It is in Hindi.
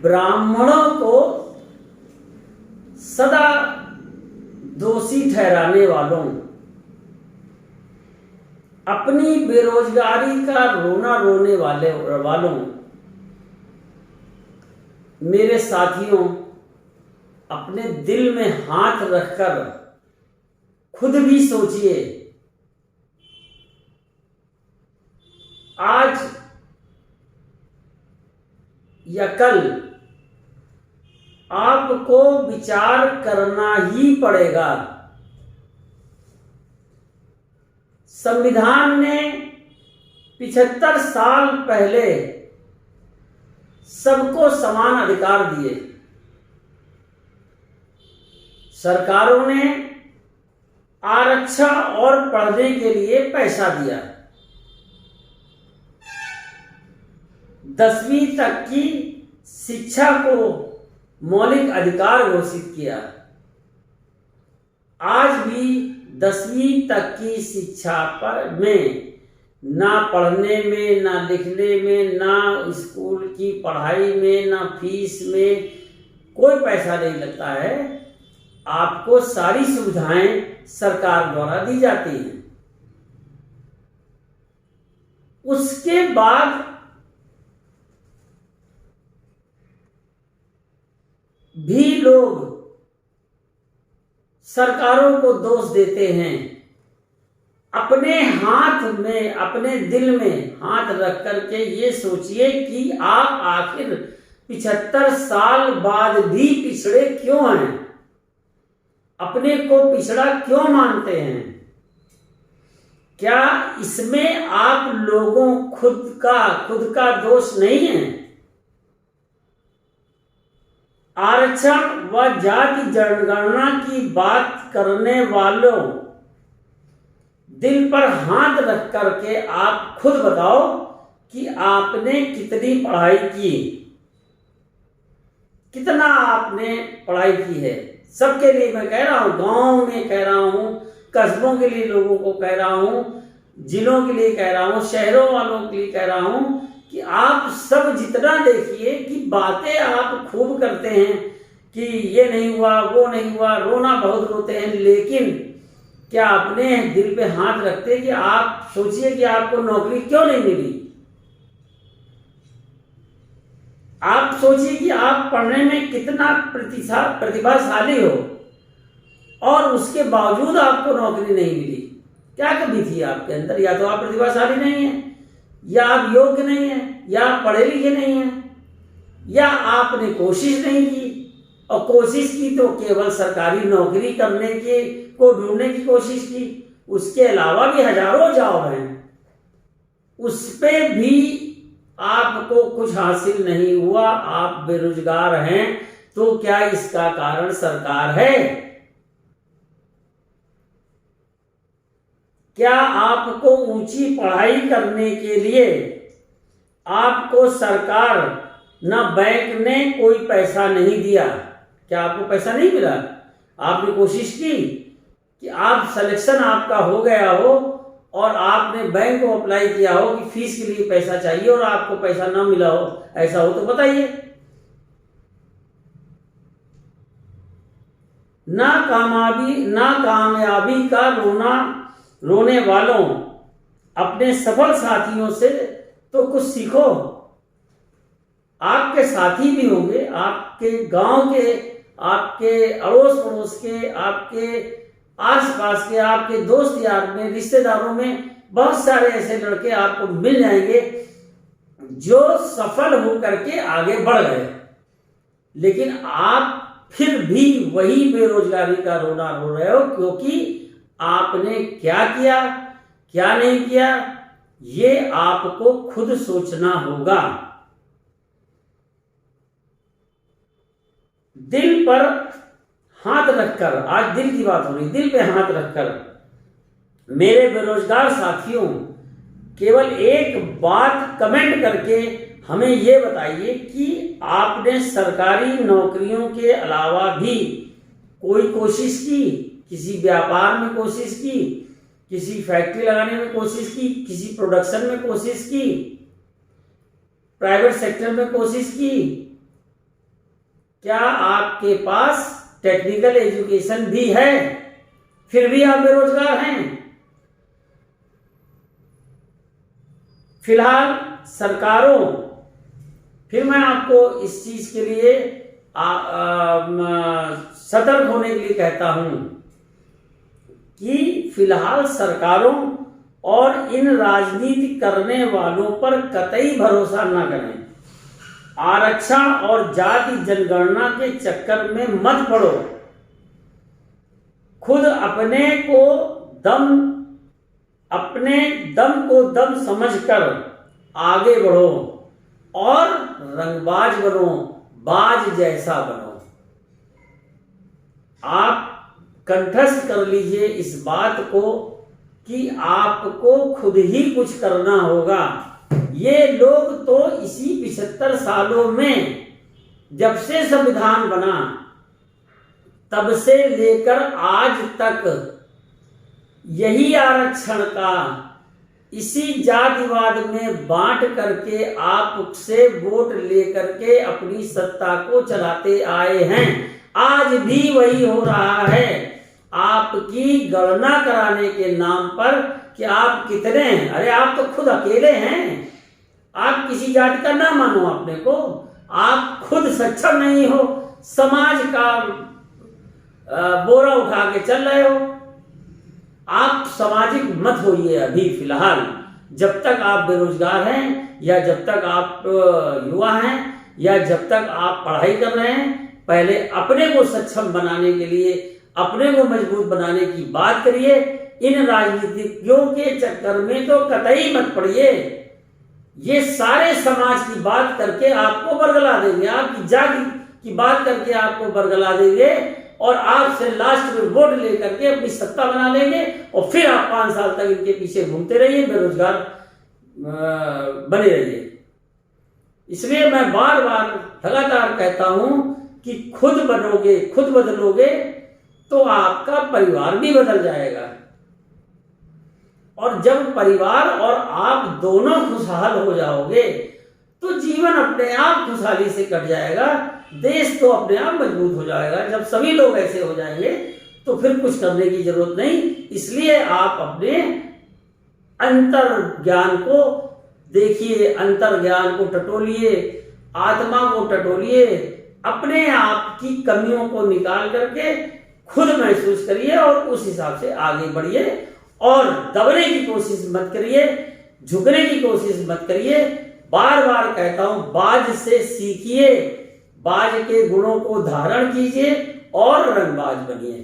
ब्राह्मणों को सदा दोषी ठहराने वालों, अपनी बेरोजगारी का रोना रोने वालों, मेरे साथियों, अपने दिल में हाथ रखकर खुद भी सोचिए, आज या कल आपको विचार करना ही पड़ेगा। संविधान ने 75 साल पहले सबको समान अधिकार दिए। सरकारों ने आरक्षण और पढ़ने के लिए पैसा दिया। 10वीं तक की शिक्षा को मौलिक अधिकार घोषित किया। आज भी 10वीं तक की शिक्षा में ना पढ़ने में, ना लिखने में, ना स्कूल की पढ़ाई में, ना फीस में कोई पैसा नहीं लगता है। आपको सारी सुविधाएं सरकार द्वारा दी जाती हैं। उसके बाद भी लोग सरकारों को दोष देते हैं। अपने हाथ में, अपने दिल में हाथ रख करके ये सोचिए कि आप आखिर 75 साल बाद भी पिछड़े क्यों हैं? अपने को पिछड़ा क्यों मानते हैं? क्या इसमें आप लोगों खुद का दोष नहीं है? आरक्षण व जाति जनगणना की बात करने वालों, दिल पर हाथ रख करके आप खुद बताओ कि आपने कितनी पढ़ाई की, कितना आपने पढ़ाई की है। सबके लिए मैं कह रहा हूं, गांव में कह रहा हूं, कस्बों के लिए लोगों को कह रहा हूं, जिलों के लिए कह रहा हूं, शहरों वालों के लिए कह रहा हूं कि आप सब जितना देखिए कि बातें आप खूब करते हैं कि ये नहीं हुआ, वो नहीं हुआ, रोना बहुत रोते हैं, लेकिन क्या अपने दिल पे हाथ रखते कि आप सोचिए कि आपको नौकरी क्यों नहीं मिली? आप सोचिए कि आप पढ़ने में कितना प्रतिभाशाली हो और उसके बावजूद आपको नौकरी नहीं मिली। क्या कमी थी आपके अंदर? या तो आप प्रतिभाशाली नहीं है, या आप योग्य नहीं है, या आप पढ़े लिखे नहीं है, या आपने कोशिश नहीं की। और कोशिश की तो केवल सरकारी नौकरी करने के को ढूंढने की कोशिश की, उसके अलावा भी हजारों जॉब हैं, उस पे भी आपको कुछ हासिल नहीं हुआ, आप बेरोजगार हैं। तो क्या इसका कारण सरकार है? क्या आपको ऊंची पढ़ाई करने के लिए आपको सरकार न बैंक ने कोई पैसा नहीं दिया? क्या आपको पैसा नहीं मिला? आपने कोशिश की कि आप सिलेक्शन आपका हो गया हो और आपने बैंक को अप्लाई किया हो कि फीस के लिए पैसा चाहिए और आपको पैसा ना मिला हो, ऐसा हो तो बताइए। ना कामयाबी का रोने वालों, अपने सफल साथियों से तो कुछ सीखो। आपके साथी भी होंगे, आपके गांव के, आपके अड़ोस पड़ोस के, आपके आसपास के, आपके दोस्त यार में, रिश्तेदारों में बहुत सारे ऐसे लड़के आपको मिल जाएंगे जो सफल होकर के आगे बढ़ गए, लेकिन आप फिर भी वही बेरोजगारी का रोना रो रहे हो, क्योंकि आपने क्या किया, क्या नहीं किया, ये आपको खुद सोचना होगा। दिल पर हाथ रखकर, आज दिल की बात हो रही, दिल पे हाथ रखकर मेरे बेरोजगार साथियों, केवल एक बात कमेंट करके हमें ये बताइए कि आपने सरकारी नौकरियों के अलावा भी कोई कोशिश की? किसी व्यापार में कोशिश की, किसी फैक्ट्री लगाने में कोशिश की, किसी प्रोडक्शन में कोशिश की, प्राइवेट सेक्टर में कोशिश की, क्या आपके पास टेक्निकल एजुकेशन भी है, फिर भी आप बेरोजगार हैं? फिलहाल सरकारों, फिर मैं आपको इस चीज के लिए सतर्क होने के लिए कहता हूं कि फिलहाल सरकारों और इन राजनीति करने वालों पर कतई भरोसा न करें। आरक्षण और जाति जनगणना के चक्कर में मत पड़ो। खुद अपने दम को दम समझकर आगे बढ़ो और रंगबाज बनो, बाज जैसा बनो। आप कंठस्थ कर लीजिए इस बात को कि आपको खुद ही कुछ करना होगा। ये लोग तो इसी 75 सालों में, जब से संविधान बना तब से लेकर आज तक यही आरक्षण का इसी जातिवाद में बांट करके आपसे वोट लेकर के अपनी सत्ता को चलाते आए हैं। आज भी वही हो रहा है। आपकी गणना कराने के नाम पर कि आप कितने हैं, अरे आप तो खुद अकेले हैं। आप किसी जाति का ना मानो अपने को, आप खुद सक्षम नहीं हो, समाज का बोरा उठा के चल रहे हो। आप सामाजिक मत होइए अभी फिलहाल, जब तक आप बेरोजगार हैं या जब तक आप युवा हैं या जब तक आप पढ़ाई कर रहे हैं। पहले अपने को सक्षम बनाने के लिए, अपने को मजबूत बनाने की बात करिए। इन राजनीतिज्ञों के चक्कर में तो कतई मत पड़िए। ये सारे समाज की बात करके आपको बरगला देंगे, आपकी जाति की बात करके आपको बरगला देंगे और आपसे लास्ट में वोट लेकर के अपनी सत्ता बना लेंगे और फिर आप 5 साल तक इनके पीछे घूमते रहिए, बेरोजगार बने रहिए। इसलिए मैं बार बार लगातार कहता हूं कि खुद बनोगे, खुद बदलोगे तो आपका परिवार भी बदल जाएगा। और जब परिवार और आप दोनों खुशहाल हो जाओगे तो जीवन अपने आप खुशहाली से कट जाएगा, देश तो अपने आप मजबूत हो जाएगा। जब सभी लोग ऐसे हो जाएंगे तो फिर कुछ करने की जरूरत नहीं। इसलिए आप अपने अंतर ज्ञान को देखिए, अंतर ज्ञान को टटोलिए, आत्मा को टटोलिए, अपने आप की कमियों को निकाल करके खुद महसूस करिए और उस हिसाब से आगे बढ़िए। और दबने की कोशिश मत करिए, झुकने की कोशिश मत करिए। बार बार कहता हूं, बाज से सीखिए, बाज के गुणों को धारण कीजिए और रंगबाज बनिए।